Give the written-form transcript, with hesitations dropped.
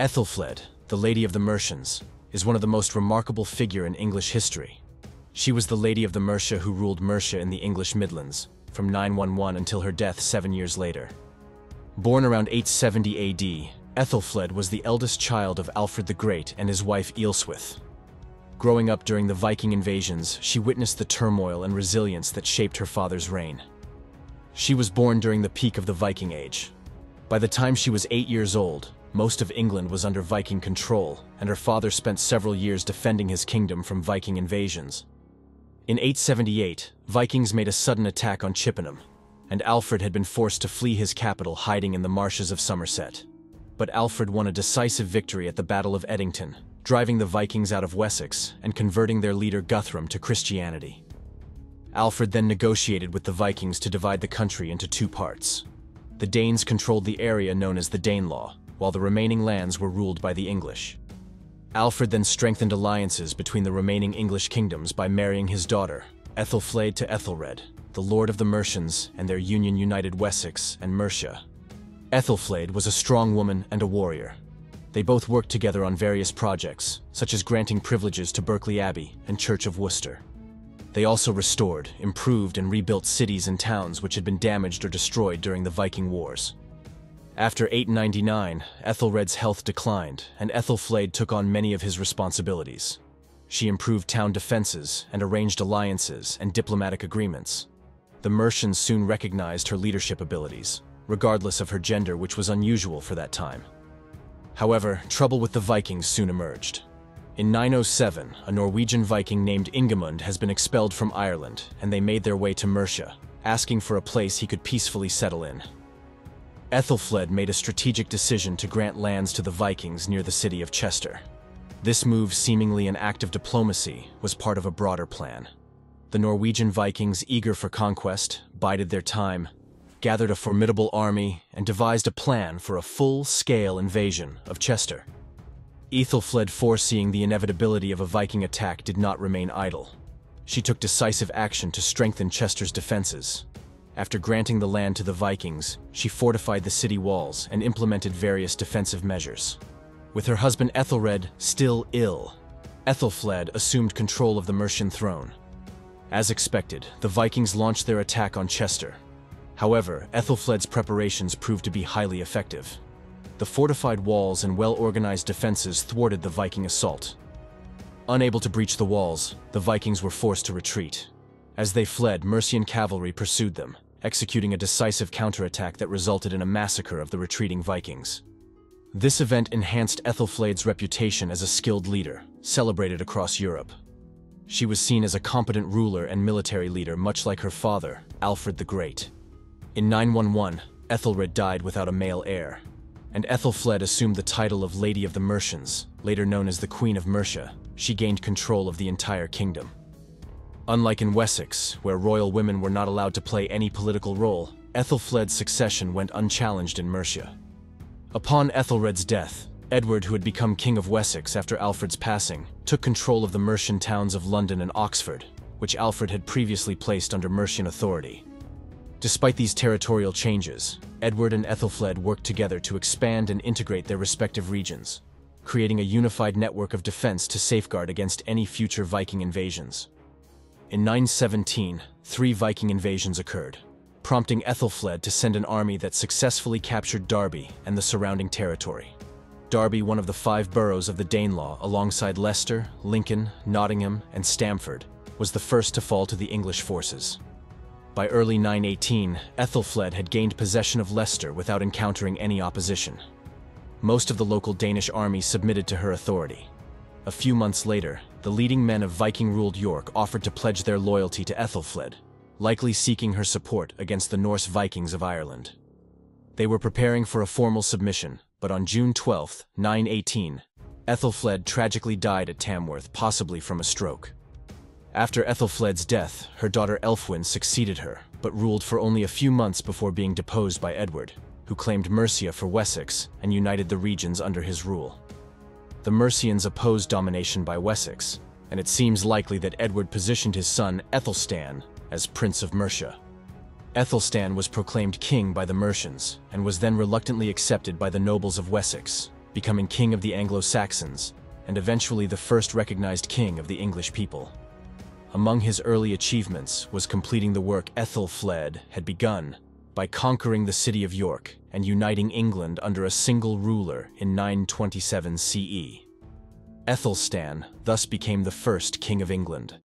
Æthelflæd, the Lady of the Mercians, is one of the most remarkable figures in English history. She was the Lady of the Mercia who ruled Mercia in the English Midlands, from 911 until her death 7 years later. Born around 870 AD, Æthelflæd was the eldest child of Alfred the Great and his wife Æthelflæd. Growing up during the Viking invasions, she witnessed the turmoil and resilience that shaped her father's reign. She was born during the peak of the Viking Age. By the time she was 8 years old, most of England was under Viking control, and her father spent several years defending his kingdom from Viking invasions. In 878, Vikings made a sudden attack on Chippenham, and Alfred had been forced to flee his capital, hiding in the marshes of Somerset. But Alfred won a decisive victory at the Battle of Edington, driving the Vikings out of Wessex and converting their leader Guthrum to Christianity. Alfred then negotiated with the Vikings to divide the country into two parts. The Danes controlled the area known as the Danelaw, while the remaining lands were ruled by the English. Alfred then strengthened alliances between the remaining English kingdoms by marrying his daughter, Æthelflæd, to Æthelred, the Lord of the Mercians, and their union united Wessex and Mercia. Æthelflæd was a strong woman and a warrior. They both worked together on various projects, such as granting privileges to Berkeley Abbey and Church of Worcester. They also restored, improved, and rebuilt cities and towns which had been damaged or destroyed during the Viking Wars. After 899, Æthelred's health declined, and Æthelflæd took on many of his responsibilities. She improved town defenses and arranged alliances and diplomatic agreements. The Mercians soon recognized her leadership abilities, regardless of her gender, which was unusual for that time. However, trouble with the Vikings soon emerged. In 907, a Norwegian Viking named Ingemund has been expelled from Ireland, and they made their way to Mercia, asking for a place he could peacefully settle in. Æthelflæd made a strategic decision to grant lands to the Vikings near the city of Chester. This move, seemingly an act of diplomacy, was part of a broader plan. The Norwegian Vikings, eager for conquest, bided their time, gathered a formidable army, and devised a plan for a full-scale invasion of Chester. Æthelflæd, foreseeing the inevitability of a Viking attack, did not remain idle. She took decisive action to strengthen Chester's defenses. After granting the land to the Vikings, she fortified the city walls and implemented various defensive measures. With her husband Æthelred still ill, Æthelflæd assumed control of the Mercian throne. As expected, the Vikings launched their attack on Chester. However, Æthelflæd's preparations proved to be highly effective. The fortified walls and well-organized defenses thwarted the Viking assault. Unable to breach the walls, the Vikings were forced to retreat. As they fled, Mercian cavalry pursued them, executing a decisive counterattack that resulted in a massacre of the retreating Vikings. This event enhanced Æthelflæd's reputation as a skilled leader, celebrated across Europe. She was seen as a competent ruler and military leader, much like her father, Alfred the Great. In 911, Æthelred died without a male heir, and Æthelflæd assumed the title of Lady of the Mercians, later known as the Queen of Mercia. She gained control of the entire kingdom. Unlike in Wessex, where royal women were not allowed to play any political role, Æthelflæd's succession went unchallenged in Mercia. Upon Æthelred's death, Edward, who had become King of Wessex after Alfred's passing, took control of the Mercian towns of London and Oxford, which Alfred had previously placed under Mercian authority. Despite these territorial changes, Edward and Æthelflæd worked together to expand and integrate their respective regions, creating a unified network of defense to safeguard against any future Viking invasions. In 917, 3 Viking invasions occurred, prompting Æthelflæd to send an army that successfully captured Derby and the surrounding territory. Derby, one of the 5 boroughs of the Danelaw, alongside Leicester, Lincoln, Nottingham, and Stamford, was the first to fall to the English forces. By early 918, Æthelflæd had gained possession of Leicester without encountering any opposition. Most of the local Danish army submitted to her authority. A few months later, the leading men of Viking-ruled York offered to pledge their loyalty to Æthelflæd, likely seeking her support against the Norse Vikings of Ireland. They were preparing for a formal submission, but on June 12, 918, Æthelflæd tragically died at Tamworth, possibly from a stroke. After Æthelflæd's death, her daughter Ælfwine succeeded her, but ruled for only a few months before being deposed by Edward, who claimed Mercia for Wessex and united the regions under his rule. The Mercians opposed domination by Wessex, and it seems likely that Edward positioned his son Æthelstan as Prince of Mercia. Æthelstan was proclaimed king by the Mercians, and was then reluctantly accepted by the nobles of Wessex, becoming king of the Anglo-Saxons, and eventually the first recognized king of the English people. Among his early achievements was completing the work Æthelflæd had begun by conquering the city of York and uniting England under a single ruler in 927 CE. Æthelstan thus became the first king of England.